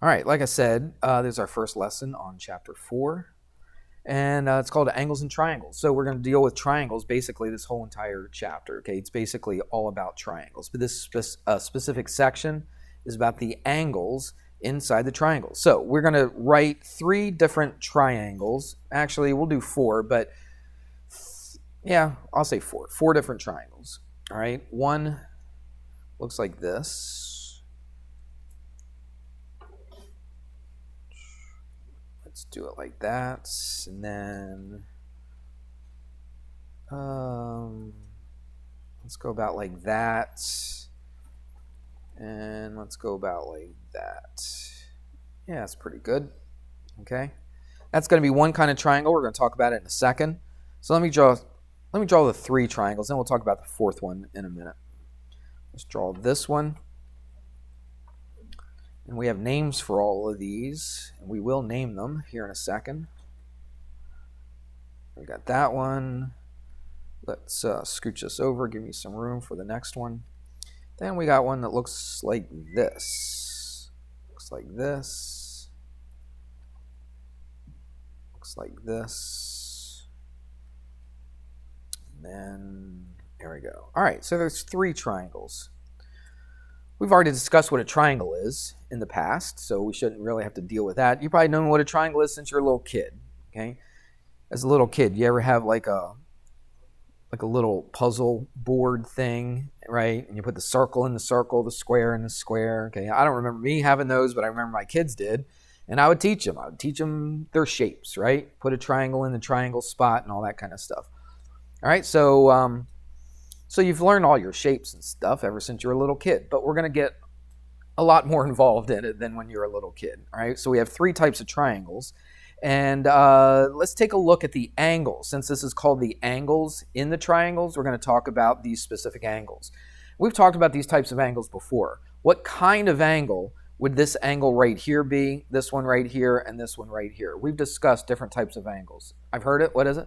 All right, like I said, this is our first lesson on chapter 4, and it's called Angles and Triangles. So we're going to deal with triangles basically this whole entire chapter. Okay, it's basically all about triangles, but this specific section is about the angles inside the triangle. So we're going to write 3 different triangles. Actually, we'll do 4, but yeah, I'll say 4. 4 different triangles. All right, one looks like this. Let's do it like that, and then let's go about like that, and let's go about like that. Yeah, that's pretty good. Okay, that's going to be one kind of triangle. We're going to talk about it in a second. So let me draw the 3 triangles, then we'll talk about the 4th one in a minute. Let's draw this one. And we have names for all of these, and we will name them here in a second. We got that one. Let's scooch this over, give me some room for the next one. Then we got one that looks like this. Looks like this. Looks like this. And then, there we go. All right, so there's 3 triangles. We've already discussed what a triangle is in the past, so we shouldn't really have to deal with that. You've probably known what a triangle is since you're a little kid, okay? As a little kid, you ever have like a little puzzle board thing, right? And you put the circle in the circle, the square in the square, okay? I don't remember me having those, but I remember my kids did, and I would teach them. I would teach them their shapes, right? Put a triangle in the triangle spot and all that kind of stuff. All right, so you've learned all your shapes and stuff ever since you were a little kid, but we're going to get a lot more involved in it than when you were a little kid. All right, so we have 3 types of triangles, and let's take a look at the angles. Since this is called the angles in the triangles, we're going to talk about these specific angles. We've talked about these types of angles before. What kind of angle would this angle right here be, this one right here, and this one right here? We've discussed different types of angles. I've heard it. What is it?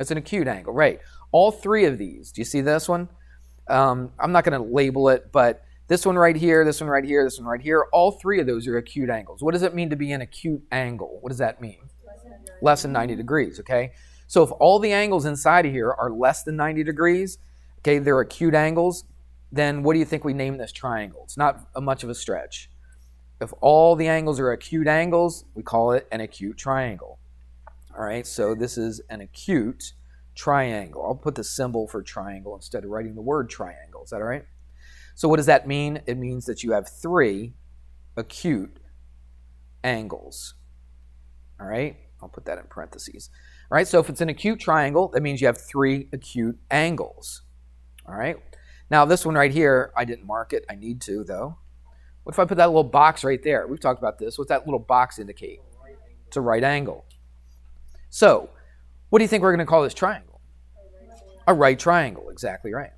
It's an acute angle, right? All 3 of these. Do you see this one? I'm not going to label it, but this one right here, this one right here, this one right here, all 3 of those are acute angles. What does it mean to be an acute angle? What does that mean? Less than 90 degrees, okay? So if all the angles inside of here are less than 90 degrees, okay, they're acute angles, then what do you think we name this triangle? It's not much of a stretch. If all the angles are acute angles, we call it an acute triangle. All right, so this is an acute triangle. I'll put the symbol for triangle instead of writing the word triangle. Is that all right? So what does that mean? It means that you have 3 acute angles. All right, I'll put that in parentheses. All right, so if it's an acute triangle, that means you have 3 acute angles. All right, now this one right here, I didn't mark it. I need to, though. What if I put that little box right there? We've talked about this. What's that little box indicate? It's a right angle. So, what do you think we're going to call this triangle? A right triangle, exactly right.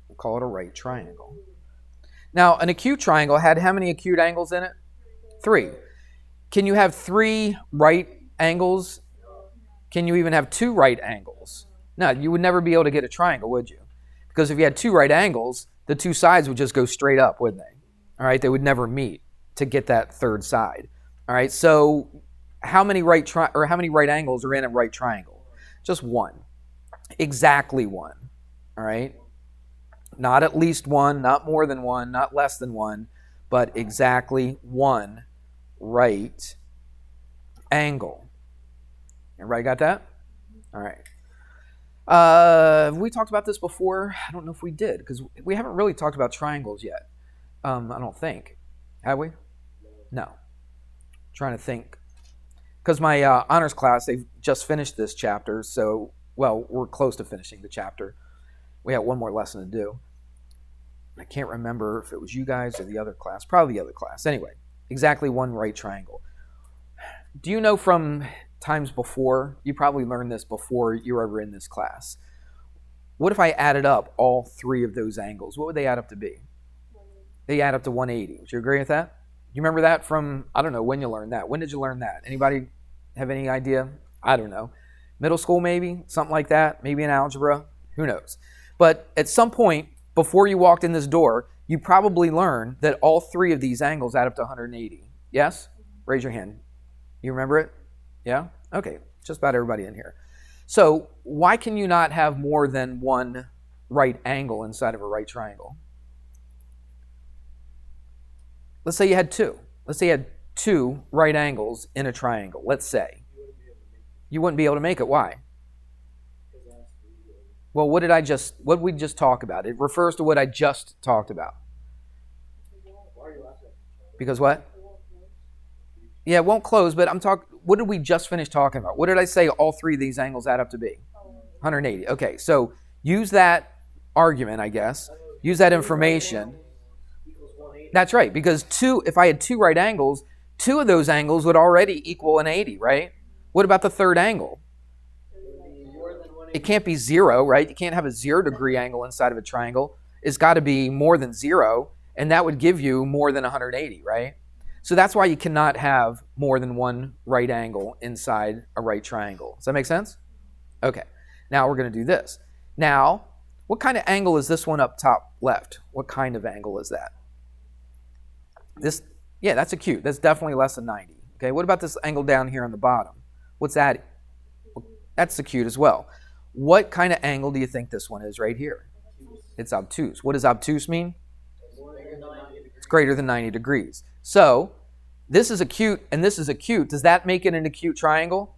We'll call it a right triangle. Now, an acute triangle had how many acute angles in it? 3. Can you have 3 right angles? Can you even have 2 right angles? No, you would never be able to get a triangle, would you? Because if you had 2 right angles, the 2 sides would just go straight up, wouldn't they? All right, they would never meet to get that 3rd side. All right, so how many right angles are in a right triangle? Just 1. Exactly 1. All right? Not at least 1, not more than 1, not less than 1, but exactly 1 right angle. Everybody got that? All right. Have we talked about this before? I don't know if we did, because we haven't really talked about triangles yet. I don't think. Have we? No. Trying to think. Because my honors class, they've just finished this chapter, so, well, we're close to finishing the chapter. We have one more lesson to do. I can't remember if it was you guys or the other class. Probably the other class. Anyway, exactly 1 right triangle. Do you know from times before, you probably learned this before you were ever in this class. What if I added up all 3 of those angles? What would they add up to be? They add up to 180. Would you agree with that? You remember that from, I don't know when you learned that. When did you learn that? Anybody have any idea? I don't know. Middle school maybe? Something like that? Maybe in algebra? Who knows? But at some point, before you walked in this door, you probably learned that all 3 of these angles add up to 180. Yes? Raise your hand. You remember it? Yeah? Okay, just about everybody in here. So why can you not have more than one right angle inside of a right triangle? Let's say you had two. Let's say you had two right angles in a triangle. Let's say. You wouldn't be able to make it. Why? Well, what did we just talk about? It refers to what I just talked about. Because what? Yeah, it won't close, but what did we just finish talking about? What did I say all three of these angles add up to be? 180. Okay, so use that argument, I guess. Use that information. That's right, because if I had two right angles, two of those angles would already equal an 80, right? What about the third angle? It can't be 0, right? You can't have a 0 degree angle inside of a triangle. It's got to be more than 0, and that would give you more than 180, right? So that's why you cannot have more than one right angle inside a right triangle. Does that make sense? Okay. Now we're going to do this. Now, what kind of angle is this one up top left? What kind of angle is that? Yeah, that's acute. That's definitely less than 90. Okay, what about this angle down here on the bottom? What's that? That's acute as well. What kind of angle do you think this one is right here? It's obtuse. What does obtuse mean? It's greater than 90 degrees. So this is acute and this is acute. Does that make it an acute triangle?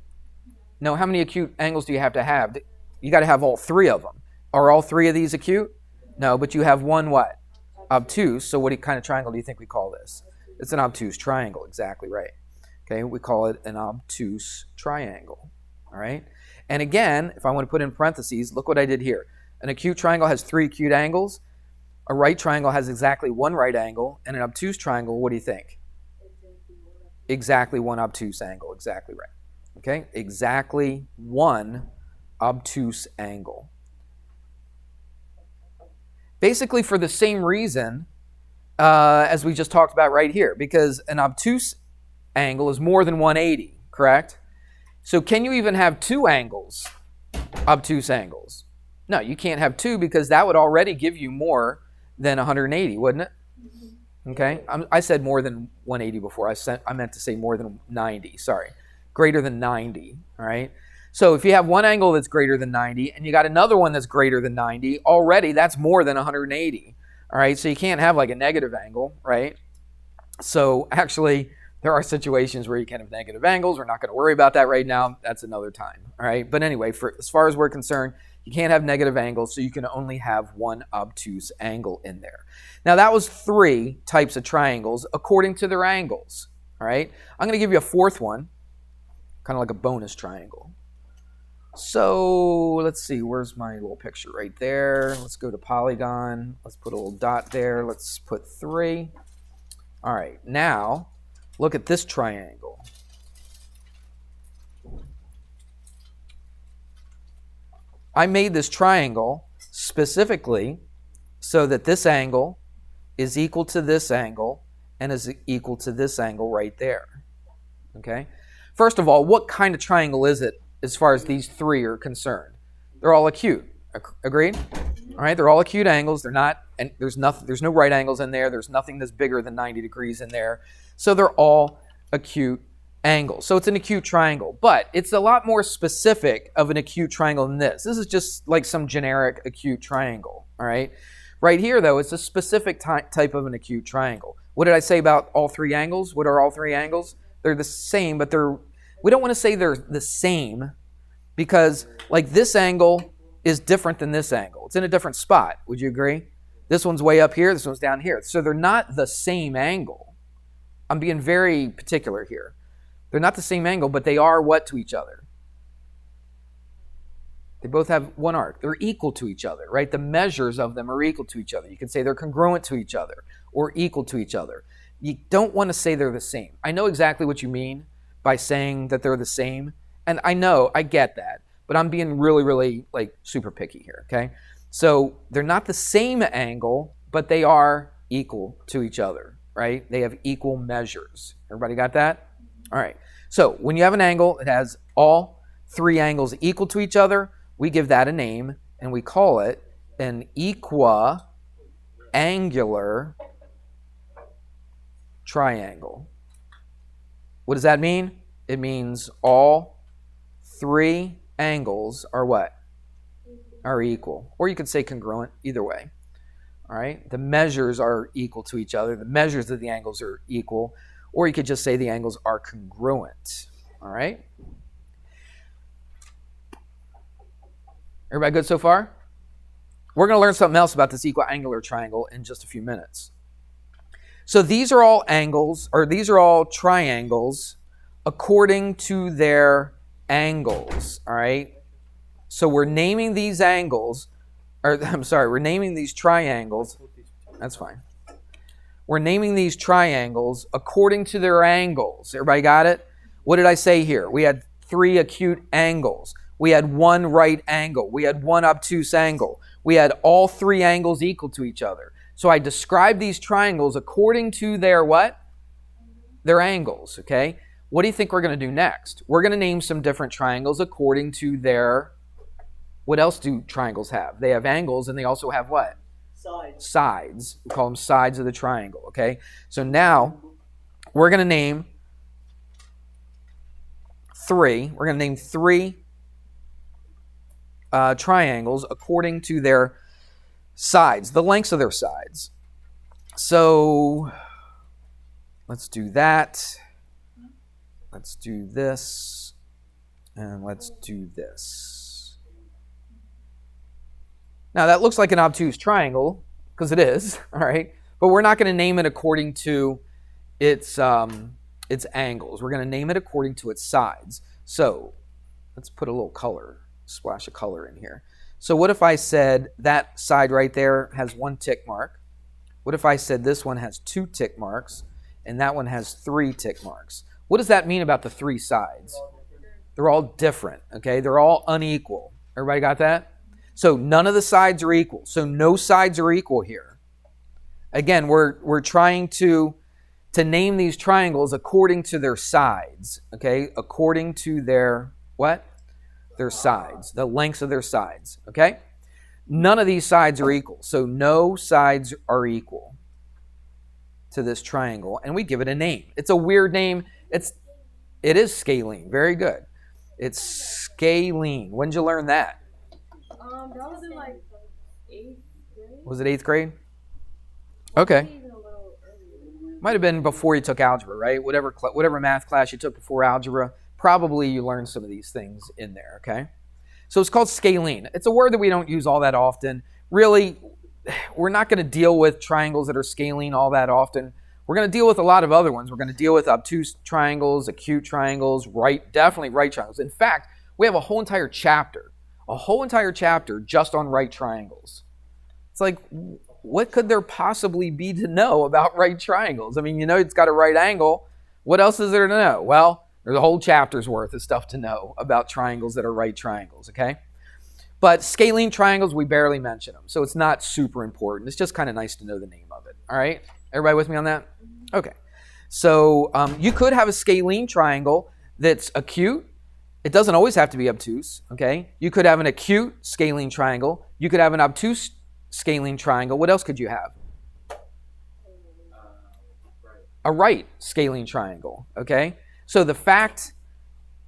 No. How many acute angles do you have to have? You got to have all three of them. Are all three of these acute? No, but you have one what? Obtuse. So what kind of triangle do you think we call this? It's an obtuse triangle. Exactly right. Okay, we call it an obtuse triangle. All right. And again, if I want to put in parentheses, look what I did here. An acute triangle has three acute angles. A right triangle has exactly one right angle. And an obtuse triangle, what do you think? Exactly one obtuse angle. Exactly right. Okay, exactly one obtuse angle. Basically for the same reason as we just talked about right here, because an obtuse angle is more than 180, correct? So can you even have two angles, obtuse angles? No, you can't have two because that would already give you more than 180, wouldn't it? Okay, I said more than 180 before. I meant to say more than 90, sorry. Greater than 90, all right? So if you have one angle that's greater than 90 and you got another one that's greater than 90, already that's more than 180, all right? So you can't have like a negative angle, right? So actually, there are situations where you can have negative angles. We're not going to worry about that right now. That's another time, all right? But anyway, as far as we're concerned, you can't have negative angles, so you can only have one obtuse angle in there. Now, that was three types of triangles according to their angles, all right? I'm going to give you a fourth one, kind of like a bonus triangle. So let's see, where's my little picture right there? Let's go to polygon. Let's put a little dot there. Let's put 3. All right, now look at this triangle. I made this triangle specifically so that this angle is equal to this angle and is equal to this angle right there. Okay? First of all, what kind of triangle is it as far as these three are concerned? They're all acute. Agreed? All right, they're all acute angles. They're not, and there's no right angles in there. There's nothing that's bigger than 90 degrees in there. So they're all acute angles. So it's an acute triangle, but it's a lot more specific of an acute triangle than this. This is just like some generic acute triangle, all right? Right here, though, it's a specific type of an acute triangle. What did I say about all three angles? What are all three angles? They're the same, but we don't want to say they're the same because, like, this angle is different than this angle. It's in a different spot. Would you agree? This one's way up here. This one's down here. So they're not the same angle. I'm being very particular here. They're not the same angle, but they are what to each other? They both have one arc. They're equal to each other, right? The measures of them are equal to each other. You can say they're congruent to each other or equal to each other. You don't want to say they're the same. I know exactly what you mean by saying that they're the same. And I know, I get that. But I'm being really, really, like, super picky here, okay? So they're not the same angle, but they are equal to each other, right? They have equal measures. Everybody got that? All right. So when you have an angle that has all three angles equal to each other, we give that a name, and we call it an equiangular triangle. What does that mean? It means all three angles are what? Are equal. Or you could say congruent, either way. All right? The measures are equal to each other. The measures of the angles are equal. Or you could just say the angles are congruent. All right? Everybody good so far? We're going to learn something else about this equiangular triangle in just a few minutes. So these are all angles, or these are all triangles according to their angles, all right? So we're naming these angles, we're naming these triangles. That's fine. We're naming these triangles according to their angles. Everybody got it? What did I say here? We had 3 acute angles. We had 1 right angle. We had 1 obtuse angle. We had all 3 angles equal to each other. So I described these triangles according to their what? Their angles, okay? What do you think we're going to do next? We're going to name some different triangles according to their... What else do triangles have? They have angles, and they also have what? Sides. Sides. We call them sides of the triangle, okay? So now we're going to name 3. We're going to name 3 triangles according to their sides, the lengths of their sides. So let's do that. Let's do this. And let's do this. Now that looks like an obtuse triangle, because it is, all right? But we're not going to name it according to its angles. We're going to name it according to its sides. So let's put a little color, splash of color in here. So what if I said that side right there has 1 tick mark? What if I said this one has 2 tick marks and that one has 3 tick marks? What does that mean about the 3 sides? They're all different, okay? They're all unequal. Everybody got that? So none of the sides are equal. So no sides are equal here. Again, we're trying to name these triangles according to their sides, okay? According to their what? Their sides, the lengths of their sides, okay? None of these sides are equal, so no sides are equal to this triangle, and we give it a name. It's a weird name. It is scalene. Very good. It's scalene. When did you learn that? That was in like 8th grade. Was it 8th grade? Okay. Might have been before you took algebra, right? Whatever math class you took before algebra, probably you learned some of these things in there, okay? So it's called scalene. It's a word that we don't use all that often. Really, we're not going to deal with triangles that are scalene all that often. We're going to deal with a lot of other ones. We're going to deal with obtuse triangles, acute triangles, definitely right triangles. In fact, we have a whole entire chapter just on right triangles. It's like, what could there possibly be to know about right triangles? I mean, you know it's got a right angle. What else is there to know? Well, there's a whole chapter's worth of stuff to know about triangles that are right triangles, okay? But scalene triangles, we barely mention them, so it's not super important. It's just kind of nice to know the name of it, all right? Everybody with me on that? Okay. So you could have a scalene triangle that's acute. It doesn't always have to be obtuse, okay? You could have an acute scalene triangle. You could have an obtuse scalene triangle. What else could you have? A right scalene triangle, okay? So the fact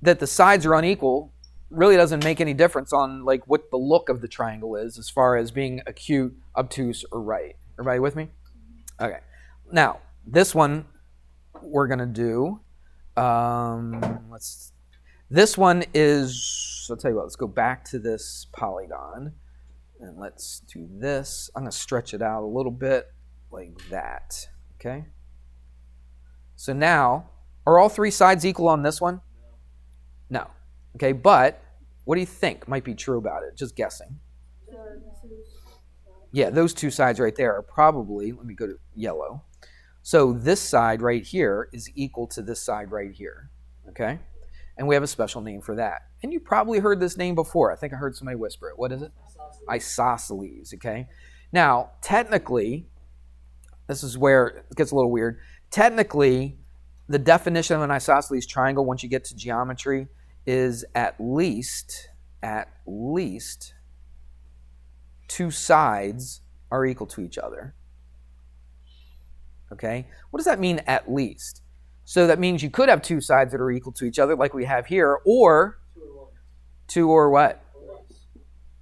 that the sides are unequal really doesn't make any difference on like what the look of the triangle is as far as being acute, obtuse, or right. Everybody with me? Okay. Now, this one we're going to do, this one is, I'll tell you what, let's go back to this polygon. And let's do this. I'm going to stretch it out a little bit like that, okay? So now, are all 3 sides equal on this one? No. Okay, but what do you think might be true about it? Just guessing. Yeah, those 2 sides right there are probably, let me go to yellow. So this side right here is equal to this side right here, okay? And we have a special name for that. And you probably heard this name before. I think I heard somebody whisper it. What is it? Isosceles, okay? Now, technically, this is where it gets a little weird. Technically, the definition of an isosceles triangle, once you get to geometry, is at least 2 sides are equal to each other. Okay? What does that mean, at least? So that means you could have two sides that are equal to each other like we have here, or two or what?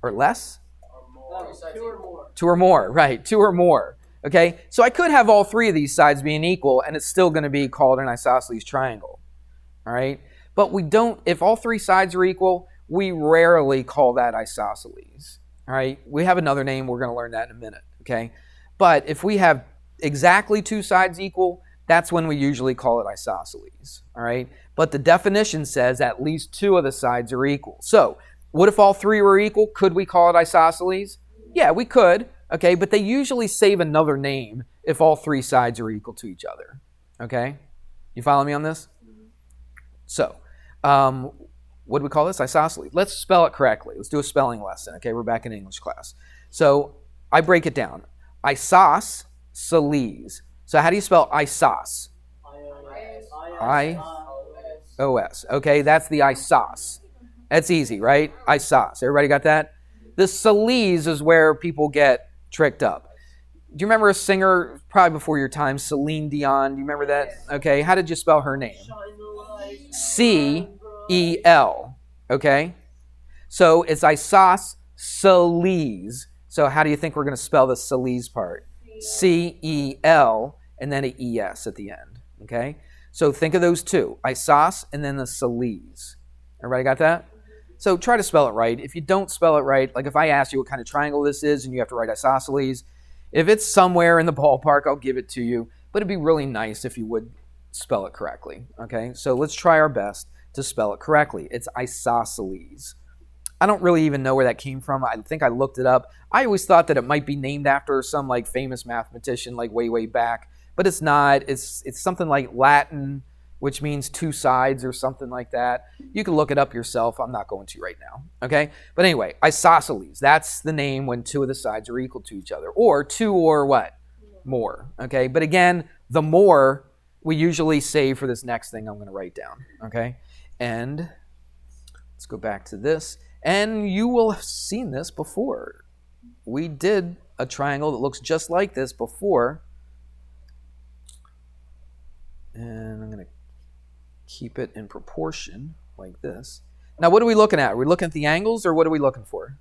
Or less? Two or more, right, two or more. Okay, so I could have all three of these sides being equal, and it's still going to be called an isosceles triangle. All right, but we don't, if all three sides are equal, we rarely call that isosceles. All right, we have another name, we're going to learn that in a minute. Okay, but if we have exactly two sides equal, that's when we usually call it isosceles. All right, but the definition says at least two of the sides are equal. So what if all three were equal? Could we call it isosceles? Yeah, we could. Okay, but they usually save another name if all three sides are equal to each other. Okay, you follow me on this? So, what do we call this? Isosceles. Let's spell it correctly. Let's do a spelling lesson. Okay, we're back in English class. So I break it down. Isosceles. So how do you spell isos? I-O-S. Okay, that's the isos. That's easy, right? Isos. Everybody got that? The celes is where people get tricked up. Do you remember a singer, probably before your time, Celine Dion? Do you remember that? Okay, how did you spell her name? C-E-L. Okay? So it's isosceles. So how do you think we're going to spell the celes part? C-E-L and then an E-S at the end. Okay? So think of those two. Isos and then the celes. Everybody got that? So try to spell it right. If you don't spell it right, like if I ask you what kind of triangle this is and you have to write isosceles, if it's somewhere in the ballpark, I'll give it to you. But it'd be really nice if you would spell it correctly. Okay, so let's try our best to spell it correctly. It's isosceles. I don't really even know where that came from. I think I looked it up. I always thought that it might be named after some like famous mathematician like way back, but it's not. It's something like Latin, which means two sides or something like that. You can look it up yourself. I'm not going to right now. Okay, but anyway, isosceles. That's the name when two of the sides are equal to each other, or two or what? More. Okay, but again, the more we usually save for this next thing I'm going to write down. Okay, and let's go back to this. And you will have seen this before. We did a triangle that looks just like this before. And I'm going to keep it in proportion like this. Now, what are we looking at? Are we looking at the angles, or what are we looking for?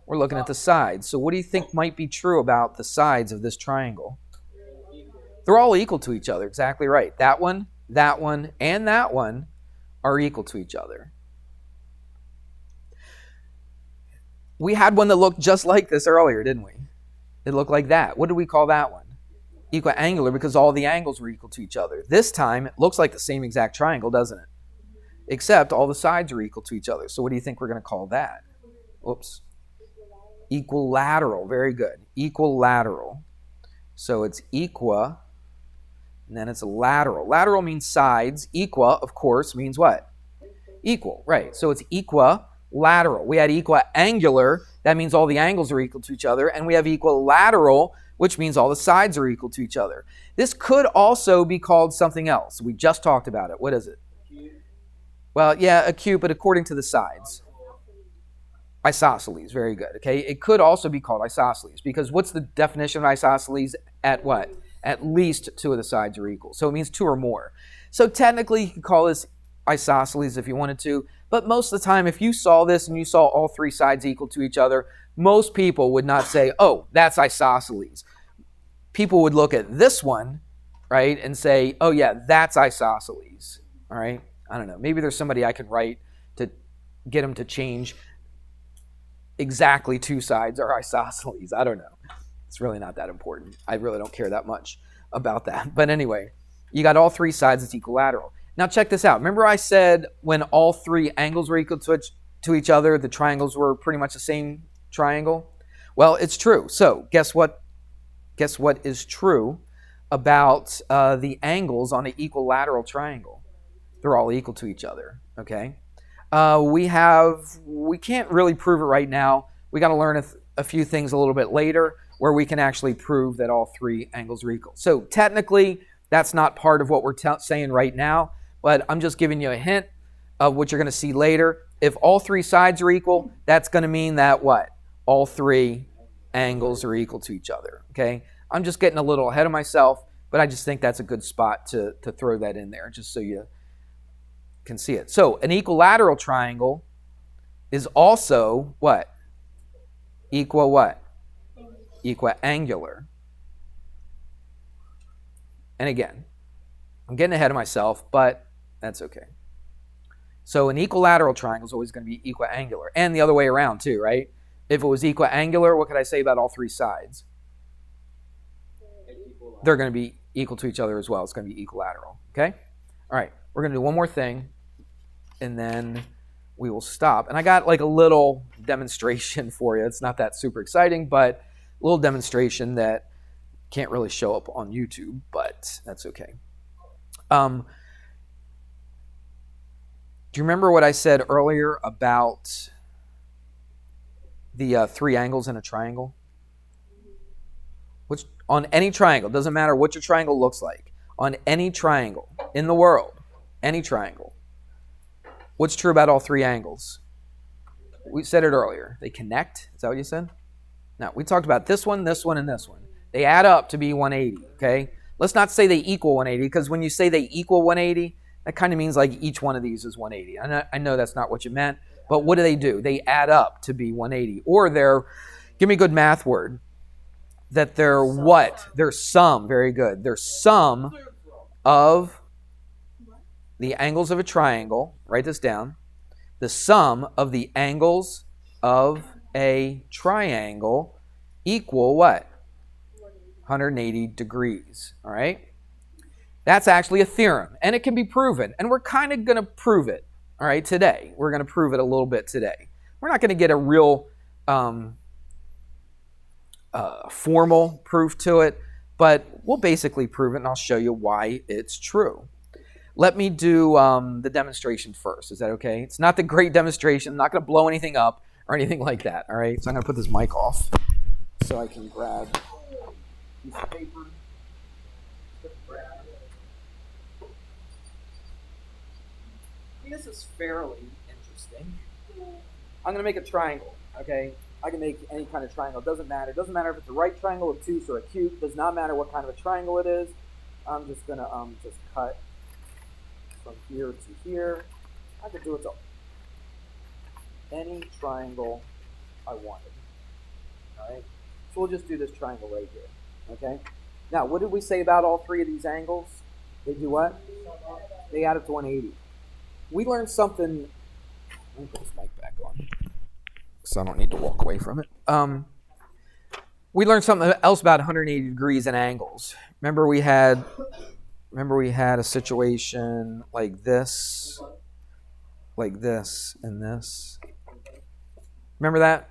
We're looking at the sides. So what do you think might be true about the sides of this triangle? They're all equal to each other. Exactly right. That one, and that one are equal to each other. We had one that looked just like this earlier, didn't we? It looked like that. What do we call that one? Equiangular, because all the angles were equal to each other. This time, it looks like the same exact triangle, doesn't it? Except all the sides are equal to each other. So what do you think we're going to call that? Whoops. Equilateral. Very good. Equilateral. So it's equa, and then it's lateral. Lateral means sides. Equa, of course, means what? Equal. Right. So it's equilateral. We had equiangular. That means all the angles are equal to each other. And we have equilateral, which means all the sides are equal to each other. This could also be called something else. We just talked about it. What is it? Well, yeah, acute, but according to the sides. Isosceles, very good. Okay, it could also be called isosceles, because what's the definition of isosceles? At what? At least two of the sides are equal. So it means two or more. So technically, you could call this isosceles if you wanted to, but most of the time, if you saw this and you saw all three sides equal to each other, most people would not say, oh, that's isosceles. People would look at this one, right, and say, oh, yeah, that's isosceles. All right? I don't know. Maybe there's somebody I could write to get them to change exactly two sides are isosceles. I don't know. It's really not that important. I really don't care that much about that. But anyway, you got all three sides, it's equilateral. Now check this out. Remember I said when all three angles were equal to each other, the triangles were pretty much the same triangle? Well, it's true. So guess what? Guess what is true about the angles on an equilateral triangle? They're all equal to each other. Okay. We can't really prove it right now. We got to learn a few things a little bit later where we can actually prove that all three angles are equal. So technically, that's not part of what we're saying right now, but I'm just giving you a hint of what you're going to see later. If all three sides are equal, that's going to mean that what? All three angles are equal to each other. Okay. I'm just getting a little ahead of myself, but But I just think that's a good spot to throw that in there, just so you can see it. So an equilateral triangle is also what? What? Equiangular. And again, I'm getting ahead of myself, but that's okay. So an equilateral triangle is always going to be equiangular. And the other way around too, right? If it was equiangular, what could I say about all three sides? They're going to be equal to each other as well. It's going to be equilateral. Okay? All right. We're going to do one more thing, and then we will stop. And I got like a little demonstration for you. It's not that super exciting, but a little demonstration that can't really show up on YouTube, but that's okay. Do you remember what I said earlier about the three angles in a triangle? Which, on any triangle, doesn't matter what your triangle looks like, on any triangle in the world, any triangle, what's true about all three angles? We said it earlier. They connect. Is that what you said? No, we talked about this one, and this one. They add up to be 180, okay? Let's not say they equal 180, because when you say they equal 180, that kind of means like each one of these is 180. I know that's not what you meant, but what do? They add up to be 180. Or they're, give me a good math word, that they're what? They're sum, very good. They're sum of the angles of a triangle. Write this down. The sum of the angles of a triangle equal what? 180 degrees, all right? That's actually a theorem, and it can be proven, and we're kind of going to prove it, all right, today. We're going to prove it a little bit today. We're not going to get a real formal proof to it, but we'll basically prove it, and I'll show you why it's true. Let me do the demonstration first. Is that okay? It's not the great demonstration. I'm not going to blow anything up or anything like that, all right? So I'm going to put this mic off so I can grab a piece of paper. This is fairly interesting. I'm going to make a triangle, okay? I can make any kind of triangle. It doesn't matter. It doesn't matter if it's a right triangle, obtuse, or acute. It does not matter what kind of a triangle it is. I'm just going to just cut from here to here. I could do it to any triangle I wanted. All right? So we'll just do this triangle right here, okay? Now, what did we say about all three of these angles? They do what? They add up to 180. We learned something. Let me put this mic back on, so I don't need to walk away from it. We learned something else about 180 degrees and angles. Remember we had a situation like this, and this. Remember that?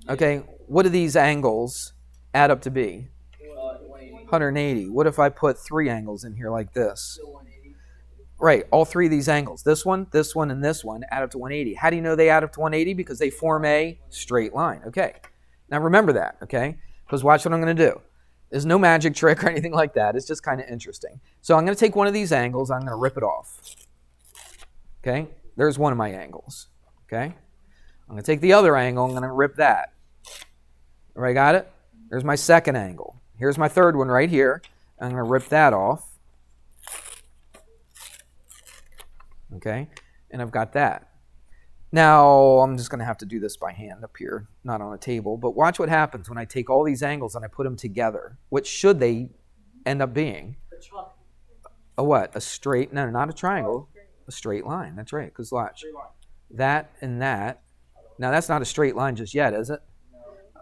Okay. What do these angles add up to be? 180. What if I put three angles in here like this? Right, all three of these angles, this one, and this one, add up to 180. How do you know they add up to 180? Because they form a straight line. Okay, now remember that, okay? Because watch what I'm going to do. There's no magic trick or anything like that. It's just kind of interesting. So I'm going to take one of these angles. I'm going to rip it off. Okay, there's one of my angles. Okay, I'm going to take the other angle. I'm going to rip that. Everybody got it? There's my second angle. Here's my third one right here. I'm going to rip that off. Okay, and I've got that. Now, I'm just going to have to do this by hand up here, not on a table. But watch what happens when I take all these angles and I put them together. What should they end up being? A what? A straight, no, not a triangle. A straight line. That's right, because watch. That and that. Now, that's not a straight line just yet, is it?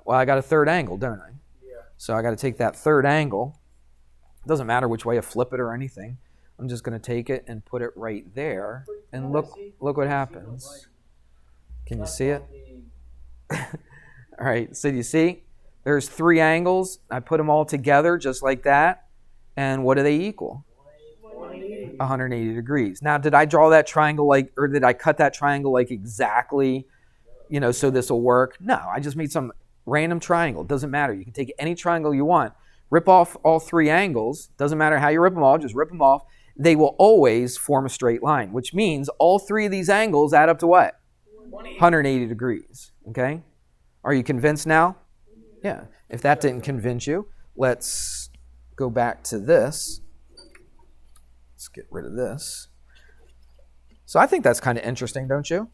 Well, I got a third angle, don't I? So I got to take that third angle. It doesn't matter which way I flip it or anything. I'm just going to take it and put it right there. And look what happens. Can you see it? All right, so you see? There's three angles. I put them all together just like that. And what do they equal? 180 degrees. Now, did I draw that triangle or did I cut that triangle exactly, so this will work? No, I just made some random triangle. It doesn't matter. You can take any triangle you want. Rip off all three angles. Doesn't matter how you rip them off. Just rip them off. They will always form a straight line, which means all three of these angles add up to what? 180 degrees. Okay? Are you convinced now? Yeah. If that didn't convince you, let's go back to this. Let's get rid of this. So I think that's kind of interesting, don't you?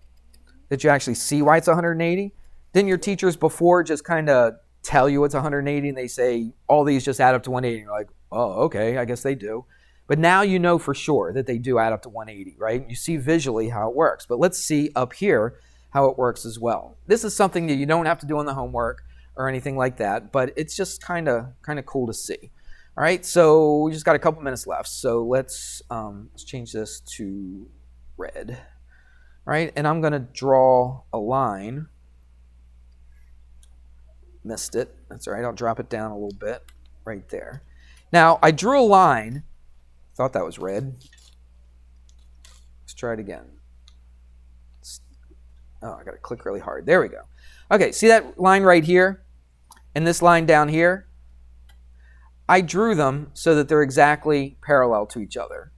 That you actually see why it's 180. Didn't your teachers before just kind of tell you it's 180 and they say all these just add up to 180? And you're like, oh, okay, I guess they do. But now you know for sure that they do add up to 180, right? You see visually how it works. But let's see up here how it works as well. This is something that you don't have to do on the homework or anything like that, but it's just kind of cool to see. All right, so we just got a couple minutes left. So let's change this to red. All right, and I'm going to draw a line. Missed it. That's all right. I'll drop it down a little bit right there. Now, I drew a line. Thought that was red. Let's try it again. Oh, I got to click really hard. There we go. Okay, see that line right here and this line down here? I drew them so that they're exactly parallel to each other.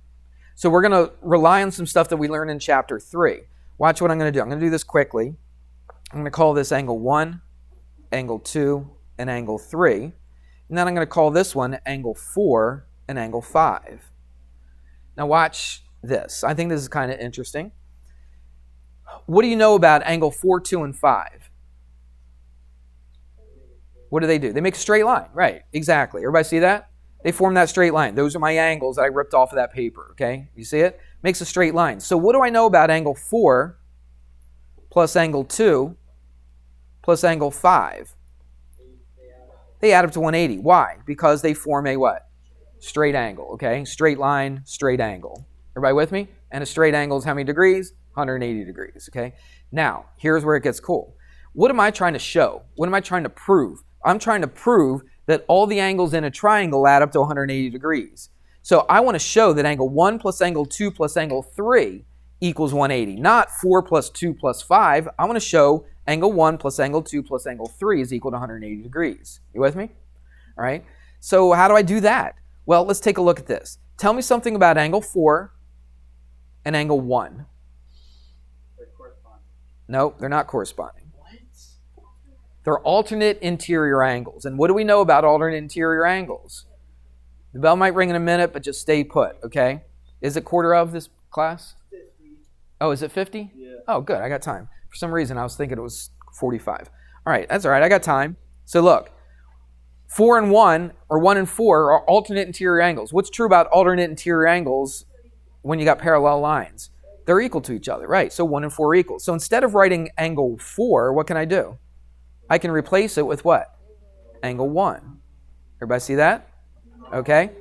So we're going to rely on some stuff that we learned in chapter 3. Watch what I'm going to do. I'm going to do this quickly. I'm going to call this angle 1, angle 2, and angle 3. And then I'm going to call this one angle 4 and angle 5. Now watch this. I think this is kind of interesting. What do you know about angle 4, 2, and 5? What do? They make a straight line. Right, exactly. Everybody see that? They form that straight line. Those are my angles that I ripped off of that paper, okay? You see it? Makes a straight line. So what do I know about angle 4 plus angle 2 plus angle 5? They add up to 180. Why? Because they form a what? Straight angle, okay? Straight line, straight angle. Everybody with me? And a straight angle is how many degrees? 180 degrees, okay? Now, here's where it gets cool. What am I trying to show? What am I trying to prove? I'm trying to prove that all the angles in a triangle add up to 180 degrees. So I want to show that angle 1 plus angle 2 plus angle 3 equals 180, not 4 plus 2 plus 5. I want to show angle 1 plus angle 2 plus angle 3 is equal to 180 degrees. You with me? All right. So how do I do that? Well, let's take a look at this. Tell me something about angle 4 and angle 1. They're corresponding. No, they're not corresponding. They're alternate interior angles. And what do we know about alternate interior angles? The bell might ring in a minute, but just stay put, okay? Is it quarter of this class? 50. Oh, is it 50? Yeah. Oh, good. I got time. For some reason, I was thinking it was 45. All right, that's all right. I got time. So look, 4 and 1, or 1 and 4, are alternate interior angles. What's true about alternate interior angles when you got parallel lines? They're equal to each other, right? So 1 and 4 are equal. So instead of writing angle 4, what can I do? I can replace it with what? Angle 1. Everybody see that? Okay.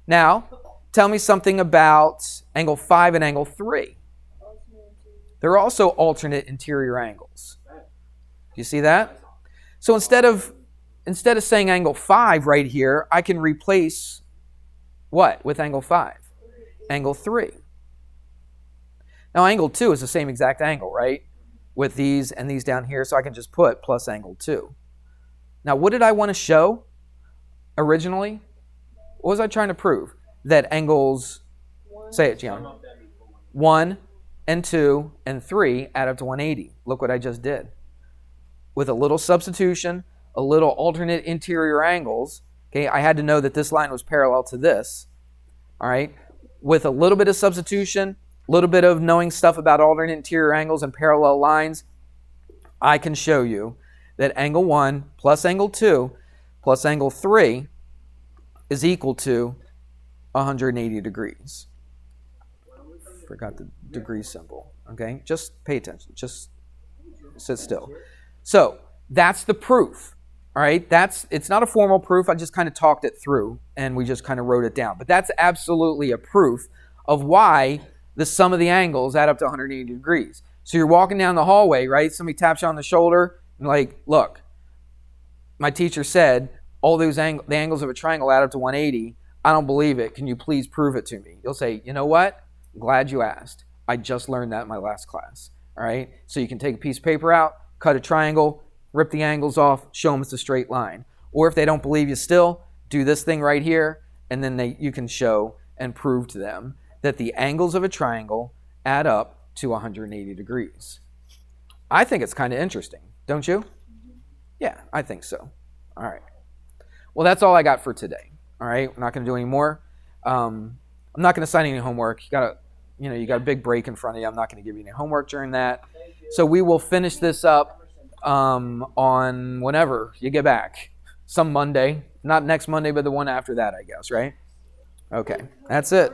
Now, tell me something about angle 5 and angle 3. They're also alternate interior angles. Do you see that? So instead of saying angle 5 right here, I can replace what with angle 5? Angle 3. Now, angle 2 is the same exact angle, right? With these and these down here, so I can just put plus angle 2. Now, what did I want to show originally? What was I trying to prove? That angles, say it, Gian, 1 and 2 and 3 add up to 180. Look what I just did. With a little substitution, a little alternate interior angles, okay, I had to know that this line was parallel to this, all right? With a little bit of substitution, a little bit of knowing stuff about alternate interior angles and parallel lines, I can show you that angle 1 plus angle 2 plus angle 3 is equal to 180 degrees. Forgot the degree symbol. Okay, just pay attention. Just sit still. So that's the proof. All right, it's not a formal proof. I just kind of talked it through and we just kind of wrote it down. But that's absolutely a proof of why the sum of the angles add up to 180 degrees. So you're walking down the hallway, right? Somebody taps you on the shoulder and like, look, my teacher said all those the angles of a triangle add up to 180. I don't believe it. Can you please prove it to me? You'll say, you know what? I'm glad you asked. I just learned that in my last class. All right? So you can take a piece of paper out, cut a triangle, rip the angles off, show them it's a straight line. Or if they don't believe you still, do this thing right here, and then you can show and prove to them that the angles of a triangle add up to 180 degrees. I think it's kind of interesting, don't you? Yeah, I think so. All right. Well, that's all I got for today. All right, we're not going to do any more. I'm not going to assign any homework. You got a big break in front of you. I'm not going to give you any homework during that. So we will finish this up on whenever you get back. Some Monday, not next Monday, but the one after that, I guess, right? Okay, that's it.